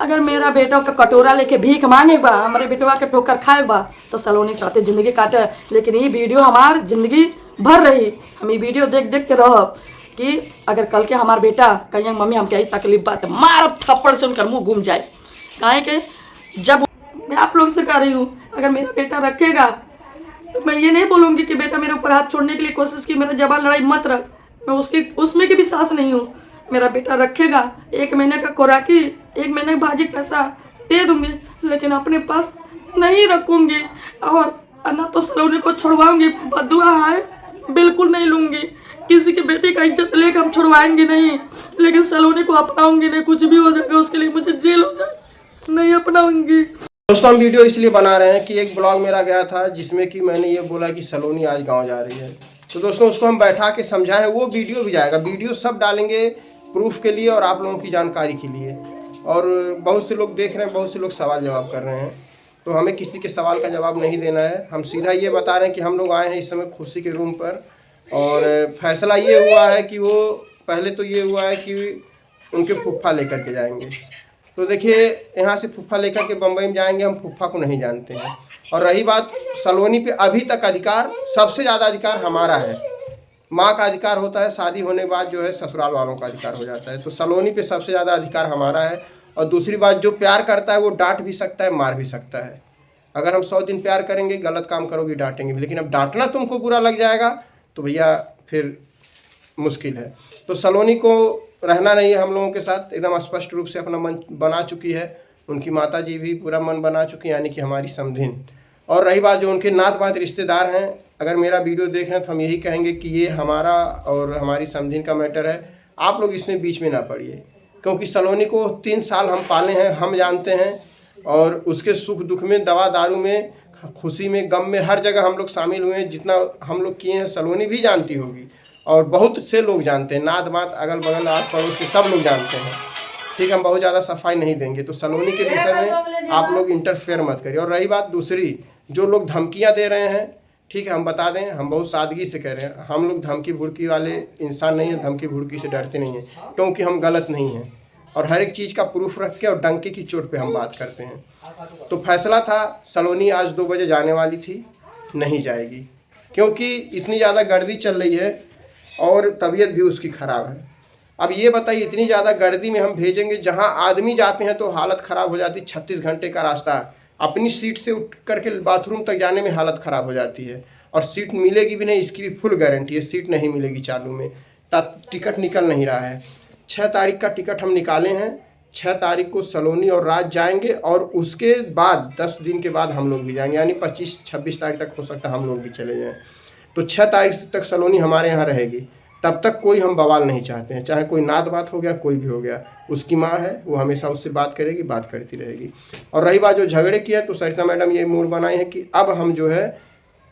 अगर मेरा बेटा का कटोरा लेके भीख मांगे बा, हमारे बेटवा के ठोकर खाए बा तो सलोनी के साथे जिंदगी काटे। लेकिन ये वीडियो हमार जिंदगी भर रही, हम ये वीडियो देख देख के रहब कि अगर कल के हमार बेटा कहीं मम्मी हम क्या तकलीफ बात है, मार थप्पड़ से उनका मुंह घूम जाए। काहे के जब मैं आप लोग से कह रही हूँ, अगर मेरा बेटा रखेगा तो मैं ये नहीं बोलूँगी कि बेटा मेरे ऊपर हाथ छोड़ने के लिए कोशिश की, मेरा जबान लड़ाई मत रख, मैं उसमें की भी सास नहीं हूँ। मेरा बेटा रखेगा, 1 महीने का खुराकी 1 महीने का भाजी पैसा दे दूंगी, लेकिन अपने पास नहीं रखूंगी। और ना तो सलोनी को छुड़वाऊंगी, बदुआ है बिल्कुल नहीं लूंगी। किसी की बेटी का इज्जत लेकर हम छुड़वाएंगे नहीं, लेकिन सलोनी को अपनाऊंगी नहीं। कुछ भी हो जाएगा उसके लिए, मुझे जेल हो जाए, नहीं अपनाऊंगी। दोस्तों हम वीडियो इसलिए बना रहे हैं कि एक ब्लॉग मेरा गया था जिसमें कि मैंने ये बोला कि सलोनी आज गांव जा रही है। तो दोस्तों उसको हम बैठा के समझाएं, वो वीडियो भी जाएगा, वीडियो सब डालेंगे प्रूफ के लिए और आप लोगों की जानकारी के लिए। और बहुत से लोग देख रहे हैं, बहुत से लोग सवाल जवाब कर रहे हैं, तो हमें किसी के सवाल का जवाब नहीं देना है। हम सीधा ये बता रहे हैं कि हम लोग आए हैं इस समय खुशी के रूम पर, और फैसला ये हुआ है कि वो पहले तो ये हुआ है कि उनके फूफा लेकर के जाएंगे। तो देखिए यहाँ से फूफा लेकर के बम्बई में जाएंगे, हम फूफा को नहीं जानते हैं। और रही बात सलोनी पे, अभी तक अधिकार सबसे ज़्यादा अधिकार हमारा है। माँ का अधिकार होता है, शादी होने के बाद जो है ससुराल वालों का अधिकार हो जाता है। तो सलोनी पे सबसे ज़्यादा अधिकार हमारा है। और दूसरी बात, जो प्यार करता है वो डांट भी सकता है, मार भी सकता है। अगर हम 100 दिन प्यार करेंगे, गलत काम करोगे डांटेंगे भी, लेकिन अब डांटना तुमको बुरा लग जाएगा तो भैया फिर मुश्किल है। तो सलोनी को रहना नहीं है हम लोगों के साथ, एकदम स्पष्ट रूप से अपना मन बना चुकी है। उनकी माता जी भी पूरा मन बना चुकी है, यानी कि हमारी समधिन। और रही बात जो उनके नात बात रिश्तेदार हैं, अगर मेरा वीडियो देख रहे हैं तो हम यही कहेंगे कि ये हमारा और हमारी समधिन का मैटर है। आप लोग इसमें बीच में ना पड़िए, क्योंकि सलोनी को 3 साल हम पाले हैं, हम जानते हैं। और उसके सुख दुख में, दवा दारू में, खुशी में, गम में, हर जगह हम लोग शामिल हुए हैं। जितना हम लोग किए हैं सलोनी भी जानती होगी, और बहुत से लोग जानते हैं, नात बात अगल बगल आस पड़ोस के सब लोग जानते हैं। ठीक, हम बहुत ज़्यादा सफाई नहीं देंगे। तो सलोनी के विषय में आप लोग इंटरफेयर मत करिए। और रही बात दूसरी, जो लोग धमकियां दे रहे हैं, ठीक है, हम बता दें, हम बहुत सादगी से कह रहे हैं, हम लोग धमकी भुड़की वाले इंसान नहीं हैं, धमकी भुड़की से डरते नहीं हैं, क्योंकि हम गलत नहीं हैं। और हर एक चीज़ का प्रूफ रख के और डंके की चोट पे हम बात करते हैं। तो फैसला था, सलोनी आज 2 बजे जाने वाली थी, नहीं जाएगी, क्योंकि इतनी ज़्यादा गर्दी चल रही है और तबीयत भी उसकी ख़राब है। अब ये बताइए, इतनी ज़्यादा गर्दी में हम भेजेंगे, जहाँ आदमी जाते हैं तो हालत ख़राब हो जाती है। 36 घंटे का रास्ता, अपनी सीट से उठ करके बाथरूम तक जाने में हालत ख़राब हो जाती है। और सीट मिलेगी भी नहीं, इसकी भी फुल गारंटी है, सीट नहीं मिलेगी चालू में। टिकट निकल नहीं रहा है। 6 तारीख का टिकट हम निकाले हैं, 6 तारीख को सलोनी और राज जाएंगे, और उसके बाद 10 दिन के बाद हम लोग भी जाएंगे, यानी 25-26 तारीख तक हो सकता है हम लोग भी चले जाएँ। तो 6 तारीख तक सलोनी हमारे यहाँ रहेगी। तब तक कोई हम बवाल नहीं चाहते हैं, चाहे कोई नात बात हो गया, कोई भी हो गया। उसकी माँ है, वो हमेशा उससे बात करेगी, बात करती रहेगी। और रही बात जो झगड़े की है, तो सरिता मैडम ये मूड बनाई है कि अब हम जो है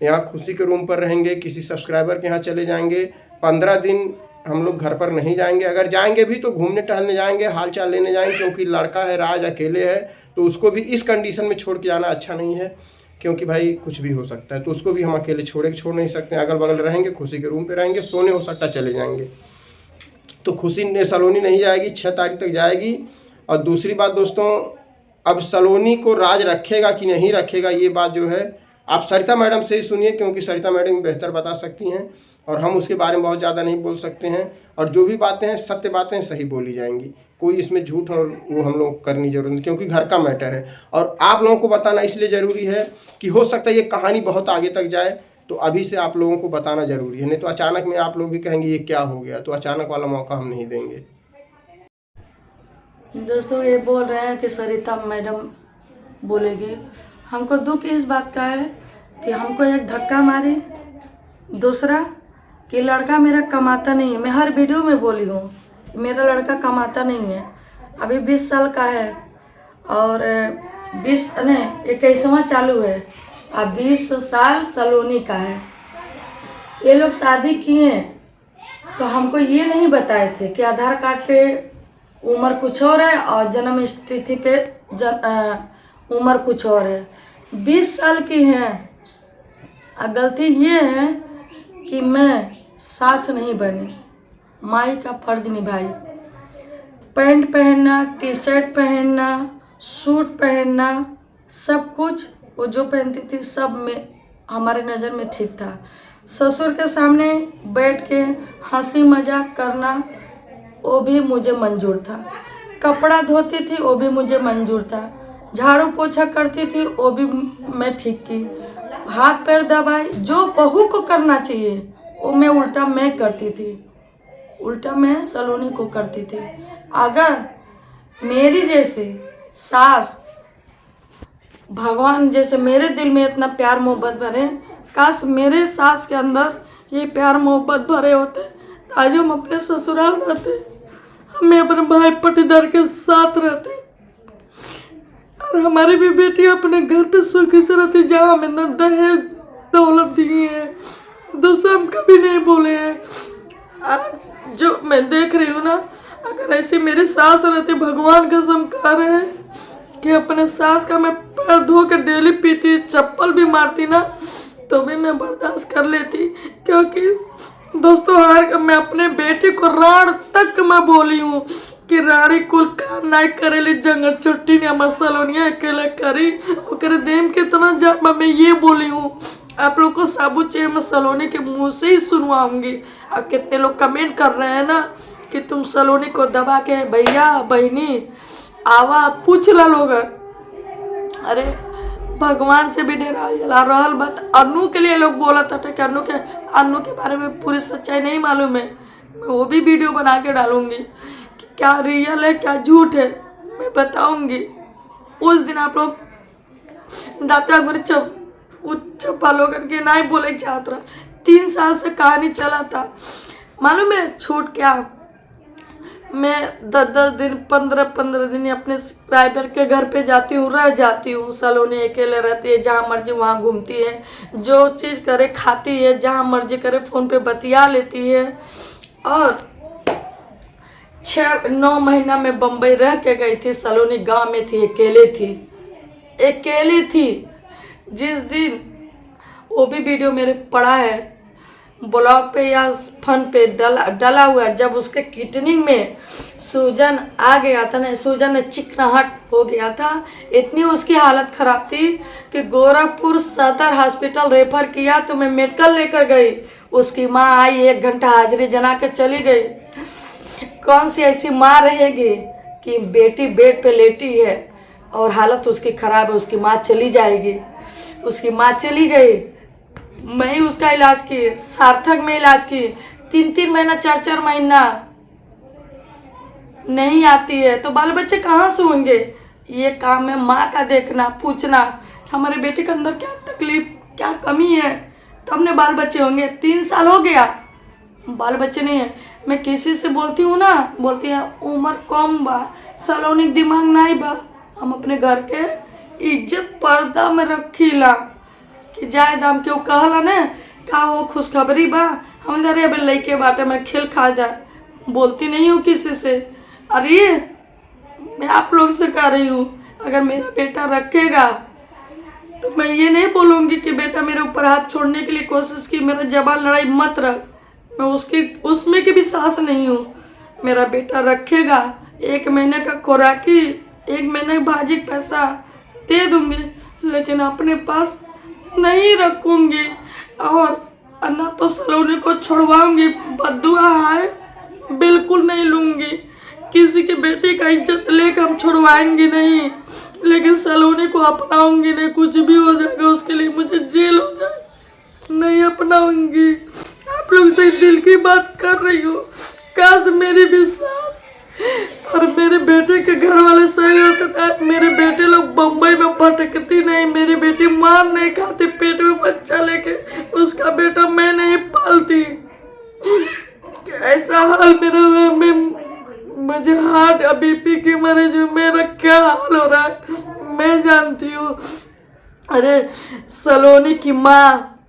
यहाँ खुशी के रूम पर रहेंगे, किसी सब्सक्राइबर के यहाँ चले जाएंगे। 15 दिन हम लोग घर पर नहीं जाएंगे, अगर जाएंगे भी तो घूमने टहलने जाएंगे, हाल चाल लेने जाएंगे, क्योंकि लड़का है, राज अकेले है, तो उसको भी इस कंडीशन में छोड़ के जाना अच्छा नहीं है, क्योंकि भाई कुछ भी हो सकता है। तो उसको भी हम अकेले छोड़ नहीं सकते हैं, अगल बगल रहेंगे, खुशी के रूम पे रहेंगे, सोने हो सकता चले जाएंगे। तो खुशी ने सलोनी नहीं जाएगी, 6 तारीख तक जाएगी। और दूसरी बात दोस्तों, अब सलोनी को राज रखेगा कि नहीं रखेगा, ये बात जो है आप सरिता मैडम से ही सुनिए, क्योंकि सरिता मैडम बेहतर बता सकती हैं, और हम उसके बारे में बहुत ज़्यादा नहीं बोल सकते हैं। और जो भी बातें हैं, सत्य बातें सही बोली जाएंगी, कोई इसमें झूठ और वो हम लोग करनी जरूरी नहीं, क्योंकि घर का मैटर है। और आप लोगों को बताना इसलिए ज़रूरी है कि हो सकता है ये कहानी बहुत आगे तक जाए, तो अभी से आप लोगों को बताना ज़रूरी है, नहीं तो अचानक में आप लोग भी कहेंगे ये क्या हो गया। तो अचानक वाला मौका हम नहीं देंगे। दोस्तों ये बोल रहे हैं कि सरिता मैडम बोलेगी, हमको दुख इस बात का है कि हमको एक धक्का मारे, दूसरा कि लड़का मेरा कमाता नहीं है। मैं हर वीडियो में बोली हूँ मेरा लड़का कमाता नहीं है, अभी 20 साल का है, और 21वां चालू है, अब 20 साल सलोनी का है। ये लोग शादी किए तो हमको ये नहीं बताए थे कि आधार कार्ड पे उम्र कुछ और है और जन्म तिथि पे उम्र कुछ और है। 20 साल की है। गलती ये है कि मैं सास नहीं बनी, माई का फर्ज निभाई। पैंट पहनना, टी शर्ट पहनना सूट पहनना, सब कुछ वो जो पहनती थी सब में हमारे नज़र में ठीक था। ससुर के सामने बैठ के हंसी मजाक करना वो भी मुझे मंजूर था। कपड़ा धोती थी वो भी मुझे मंजूर था। झाड़ू पोछा करती थी वो भी मैं ठीक की। हाथ पैर दबाए जो बहू को करना चाहिए वो उल्टा मैं करती थी, उल्टा मैं सलोनी को करती थी। अगर मेरी जैसे सास, भगवान जैसे मेरे दिल में इतना प्यार मोहब्बत भरे, काश मेरे सास के अंदर ये प्यार मोहब्बत भरे होते तो आज हम अपने ससुराल रहते, हमें अपने भाई पटीदार के साथ रहते और हमारी भी बेटी अपने घर पे सुखी से रहती, जहाँ हमें दहेज दौलत दी है, दूसरा हम कभी नहीं बोले हैं। आज जो मैं देख रही हूँ ना, अगर ऐसे मेरी सास रहती, भगवान कसम खा रहे हैं कि अपने सास का मैं पैर धो के डेली पीती, चप्पल भी मारती ना तो भी मैं बर्दाश्त कर लेती। क्योंकि दोस्तों मैं अपने बेटे को राण तक मैं बोली हूँ कि रानी कुल का नाई करेली जंगल चुट्टी ने हमारे सलोनिया अकेले करी ओकरे देम के इतना जब मैं ये बोली हूँ। आप लोग को साबुत चाहिए मैं सलोनी के मुंह से ही सुनवाऊंगी। अब कितने लोग कमेंट कर रहे हैं ना कि तुम सलोनी को दबा के भैया बहनी आवा पूछ ला लोग। अरे भगवान से भी डरा जला रहल बात अनु के लिए लोग बोला था कि अनु के बारे में पूरी सच्चाई नहीं मालूम है। मैं वो भी वीडियो बना के डालूंगी कि क्या रियल है क्या झूठ है, मैं बताऊंगी। उस दिन आप लोग दाता गुरु चप्पा लोग के नहीं बोले चाहत रहा। 3 साल से कहानी चला था मालूम है। छूट क्या, मैं 10-10 दिन 15-15 दिन अपने ड्राइवर के घर पे जाती हूँ, रह जाती हूँ। सलोनी अकेले रहती है, जहाँ मर्जी वहाँ घूमती है, जो चीज़ करे खाती है, जहाँ मर्जी करे फ़ोन पे बतिया लेती है। और 6-9 महीना में बम्बई रह के गई थी। सलोनी गांव में थी, अकेली थी। जिस दिन वो भी वीडियो मेरे पड़ा है ब्लॉग पे या फन पे डला हुआ, जब उसके किडनी में सूजन आ गया था ना, सूजन ने चिकनाहट हो गया था, इतनी उसकी हालत ख़राब थी कि गोरखपुर सदर हॉस्पिटल रेफर किया तो मैं मेडिकल लेकर गई। उसकी माँ आई, 1 घंटा हाजिरी जना के चली गई। कौन सी ऐसी माँ रहेगी कि बेटी बेड पे लेटी है और हालत उसकी ख़राब है, उसकी माँ चली जाएगी। उसकी माँ चली गई, मैं ही उसका इलाज की, सार्थक में इलाज की। 3-3 महीना 4-4 महीना नहीं आती है तो बाल बच्चे कहाँ से होंगे। ये काम है माँ का देखना, पूछना हमारे बेटे के अंदर क्या तकलीफ क्या कमी है, तो हमने बाल बच्चे होंगे। 3 साल हो गया बाल बच्चे नहीं है। मैं किसी से बोलती हूँ ना, बोलती है उम्र कम बा, सलोनी दिमाग नहीं बा। हम अपने घर के इज्जत पर्दा में रखीला कि जाए दाम क्यों कहला ना का हो खुशखबरी बा, हम इधर अभी लइके बाटे में खेल खा जाए। बोलती नहीं हूँ किसी से। अरे मैं आप लोग से कह रही हूँ, अगर मेरा बेटा रखेगा तो मैं ये नहीं बोलूँगी कि बेटा मेरे ऊपर हाथ छोड़ने के लिए कोशिश की, मेरा जबान लड़ाई मत रख। मैं उसमें की भी सास नहीं हूँ। मेरा बेटा रखेगा, 1 महीने का खुराकी 1 महीने का भाजी का पैसा दे दूँगी, लेकिन अपने पास नहीं रखूँगी। और ना तो सलोनी को छुड़वाऊँगी, बद्दुआ है बिल्कुल नहीं लूँगी। किसी की बेटी का इज्जत लेकर हम छुड़वाएंगे नहीं, लेकिन सलोनी को अपनाऊंगी नहीं। कुछ भी हो जाएगा उसके लिए, मुझे जेल हो जाए, नहीं अपनाऊंगी। आप लोग से दिल की बात कर रही हो। काश मेरी भी सास और मेरे बेटे के घर वाले सही होते थे, मेरे बेटे लोग बम्बई में भटकती नहीं, मेरी बेटी मार नहीं खाती पेट में बच्चा लेके, उसका बेटा मैं नहीं पालती। ऐसा हाल मेरा मुझे हार्ट बीपी की मरीज, मेरा क्या हाल हो रहा है मैं जानती हूँ। अरे सलोनी की माँ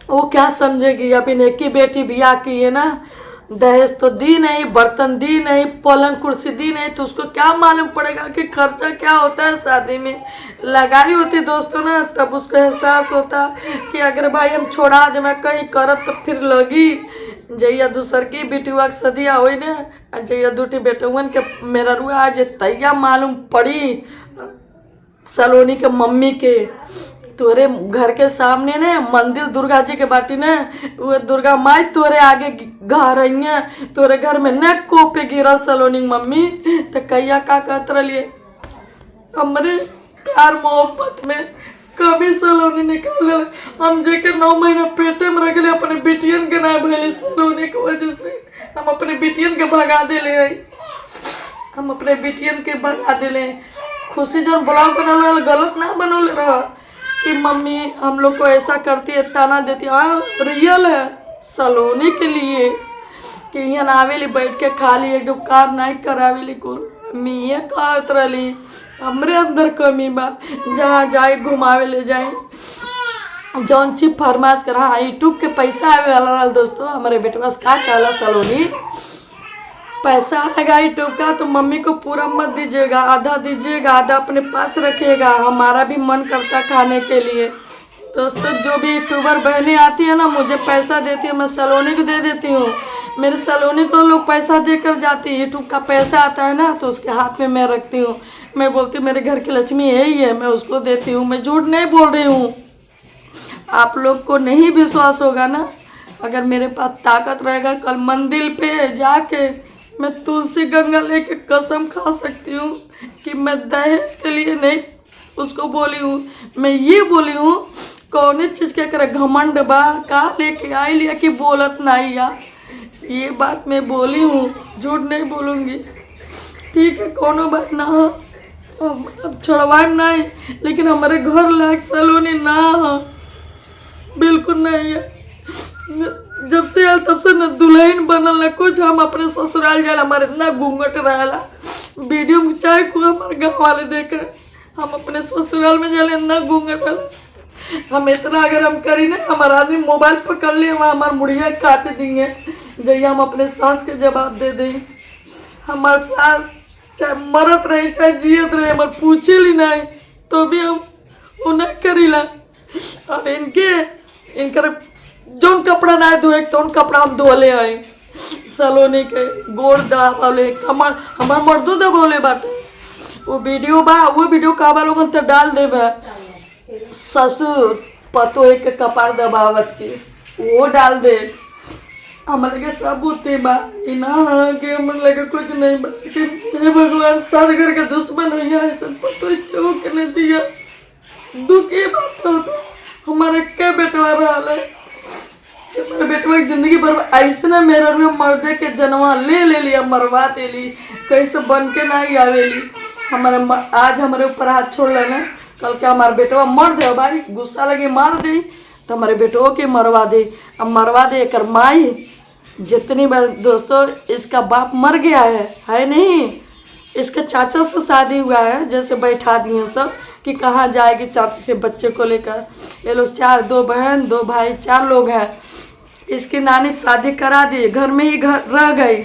वो क्या समझेगी, अभी ने की बेटी ब्याह की है ना, दहेज तो दी नहीं, बर्तन दी नहीं, पलंग कुर्सी दी नहीं, तो उसको क्या मालूम पड़ेगा कि खर्चा क्या होता है शादी में। लगाई होती दोस्तों ना, तब उसको एहसास होता कि अगर भाई हम छोड़ा दे मैं कहीं करत तो फिर लगी जैया दूसर की बेटुआ के सदिया हो ने जैया दूटी बेटुअन के मेरा रुआ आज तैया मालूम पड़ी सलोनी के मम्मी के तोरे घर के सामने ने मंदिर दुर्गा जी के बाटी ने वो दुर्गा माई तोरे आगे घर है तोरे घर में न कोपे गिरल सलोनी मम्मी तो कैया का कहत रहिए हमरे प्यार मोहब्बत में कभी सलोनी निकाल हम जेके 9 महीना पेटे में रखले अपने बेटियन के ना भइले सलोनी की वजह से हम अपने बेटियन के भगा देले हम अपने बेटियन के भगा देले खुशी जो ब्लॉग बनल गलत ना बनल रहा कि मम्मी हम लोग को ऐसा करती है ताना देती है। हाँ रियल है सलोनी के लिए कि यहाँ आवेली बैठ के खाली एक कार नहीं करावेली कुल मैं कहत रही हमरे अंदर कमी बा जहाँ जाए घुमावे ले जाए जौन चीज फरमाइश कर। हाँ यूट्यूब के पैसा आवे वाला रहा दोस्तों हमारे बेटवा से क्या कहला सलोनी पैसा आएगा यूट्यूब का तो मम्मी को पूरा मत दीजिएगा आधा दीजिएगा आधा अपने पास रखिएगा हमारा भी मन करता खाने के लिए। दोस्तों जो भी यूट्यूबर बहनें आती है ना मुझे पैसा देती है मैं सलोनी को दे देती हूँ मेरे सलोनी को लोग पैसा देकर जाती है यूट्यूब का पैसा आता है ना तो उसके हाथ में मैं रखती हूँ मैं बोलती हूँ मेरे घर की लक्ष्मी यही है मैं उसको देती हूँ मैं झूठ नहीं बोल रही हूँ। आप लोग को नहीं विश्वास होगा ना अगर मेरे पास ताकत रहेगा कल मंदिर पे जाके मैं तुलसी गंगा लेके कसम खा सकती हूँ कि मैं दहेज के लिए नहीं उसको बोली हूँ मैं ये बोली हूँ कौन चीज़ के करे घमंड बा का लेके आई लिया कि बोलत नहीं या ये बात मैं बोली हूँ झूठ नहीं बोलूँगी ठीक है कोनो बात ना हो अब छोड़वाए नहीं लेकिन हमारे घर लायक सलोनी ना हो बिल्कुल नहीं है। जब से आल तब से न दुल्हन बनल न कुछ हम अपने ससुराल जाए हमारे इतना घूंघट रहला वीडियो में चाहे को हमारे गाँव वाले देखे हम अपने ससुराल में जाए इतना घूंघट रहला हम इतना अगर हम करी ना हमारा आदमी मोबाइल पकड़ लिए वहाँ हमारे मुड़िया काट देंगे जैसे हम अपने सास के जवाब दे दें हमारे सास चाहे मरत रहे चाहे जियत रहे हमारे पूछे ली नहीं तो भी हम उन्हें करीला और इनकर जोन कपड़ा ना धोए तो कपड़ा हम धोले आए सलोनी के गोड़ दबावले कमर हमार मर्दों दबावले बाटे वो वीडियो काबा लोगन तो डाल दे बा ससुर पतो के कपार दबावत के वो डाल दे हमारे के सब होते बा इना के मन लगे कुछ नहीं बा हे भगवान सारे घर के दुश्मन हुई है ऐसा पतो क्यों के नहीं दिया दुख ये बात होता हमारे क्या बेटवा रहा है मेरे बेटवा की जिंदगी भर ऐसे ना मेरा रूप मर्दे के जनवा ले लिया मरवा दे ली कैसे बन के नहीं आवेली हमारे आज हमारे ऊपर हाथ छोड़ लेना कल क्या हमारा बेटवा मर दे भाई गुस्सा लगे मार दे तो हमारे बेटों के मरवा दे अब मरवा दे कर माई जितनी बार दोस्तों इसका बाप मर गया है नहीं इसके चाचा से शादी हुआ है जैसे बैठा दिए सब कि कहाँ जाएगी चाचा के बच्चे को लेकर ये लोग 2 बहन 2 भाई 4 लोग हैं इसकी नानी शादी करा दी घर में ही घर रह गई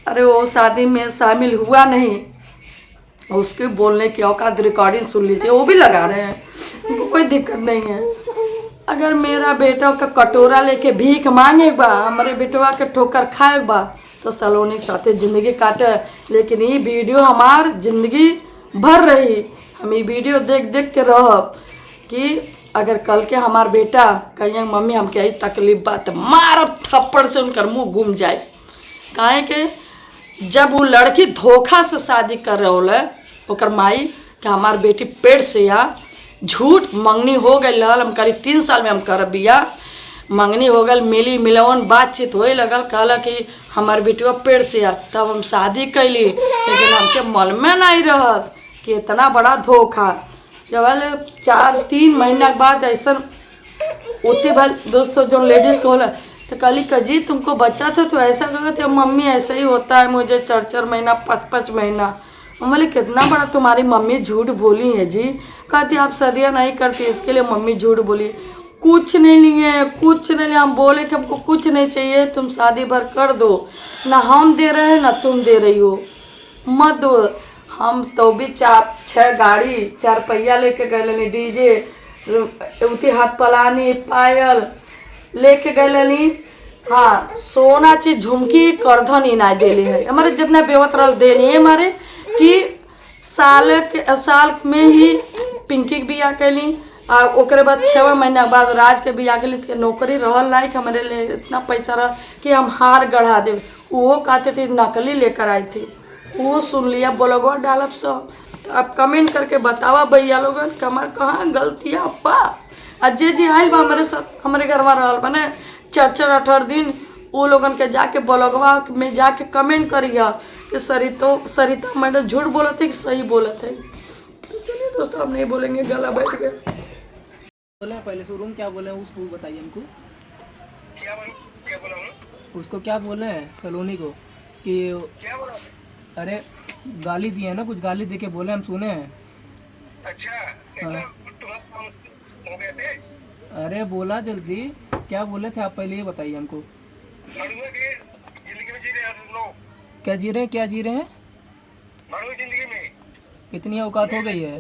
अरे वो शादी में शामिल हुआ नहीं उसके बोलने की औकात रिकॉर्डिंग सुन लीजिए वो भी लगा रहे हैं कोई दिक्कत नहीं है। अगर मेरा बेटा का कटोरा लेके भीख मांगेगा हमारे बेटवा के ठोकर खाएगा तो सलोनी के साथ ज़िंदगी काटे लेकिन ये वीडियो हमार ज़िंदगी भर रही हम ये वीडियो देख देख के रहब कि अगर कल के हमार बेटा कहीं मम्मी हम क्या तकलीफ बात मारब थप्पड़ से उनका मुंह घूम जाए काहे के जब वो लड़की धोखा से शादी कर रहे होकर माई कि हमार बेटी पेड़ से या झूठ मंगनी हो गई लल हम करीब 3 साल में हम कर बिया मंगनी हो गल मिली मिलवन बातचीत हो लगल कहला कि हमार बेटिया पेड़ से आ तब हम शादी कैली लेकिन हमके मन में नहीं रहल कि इतना बड़ा धोखा जब 3 महीना के बाद ऐसा उतने भाई दोस्तों जो लेडीज़ को होला तो कहली कजी तुमको बच्चा था तो ऐसा कर थे मम्मी ऐसा ही होता है मुझे 4 महीना 5 महीना बोले कितना बड़ा तुम्हारी मम्मी झूठ बोली है जी कहती आप शादियाँ नहीं करती इसके लिए मम्मी झूठ बोली कुछ नहीं लिए कुछ नहीं लिए हम बोले कि हमको कुछ नहीं चाहिए तुम शादी भर कर दो ना हम दे रहे हैं ना तुम दे रही हो मत दो हम तो भी 4-6 गाड़ी 4 पहिया लेके गए डीजे उठी हाथ पलानी पायल लेके गए हाँ सोना चीज झुमकी करधन इनाय देली है हमारे जितना बेवतरल देली है हमारे कि साल में ही पिंकी के बियाह कैली और ओकरे बाद 6 महीना बाद राज के बियाह कैली के नौकरी रहल लायक हमारे लिए इतना पैसा रहा कि हम हार गढ़ा दे वो कहते थे नकली लेकर आई थी वो सुन लिया ब्लॉगवा डालब सब तो आप कमेंट करके बतावा भैया लोगन कि हमार कहाँ गलतियाँ पा जे जी आयल बा हमारे साथ हमारे घर में रहल बने 4-4-8 दिन वो लोगन के जाके ब्लॉगवा में जाके कमेंट करिए कि सरिता मैडम झूठ बोलत है कि सही बोलत है। तो चलिए दोस्तों अब नहीं बोलेंगे गला बैठ गया। बोले पहले शुरू में क्या बोले उसको बताइए हमको। क्या बोला हूँ? उसको क्या बोले हैं सलोनी को कि क्या बोला? अरे गाली दिए हैं ना कुछ गाली दे के बोले हम सुने हैं। अच्छा हाँ। तुम हो गए थे अरे बोला जल्दी क्या बोले थे आप पहले ये बताइए हमको। मड़ुए की जिंदगी में जी रहे हैं तुम लोग। क्या जी रहे हैं मड़ुए जिंदगी में कितनी औकात हो गई है।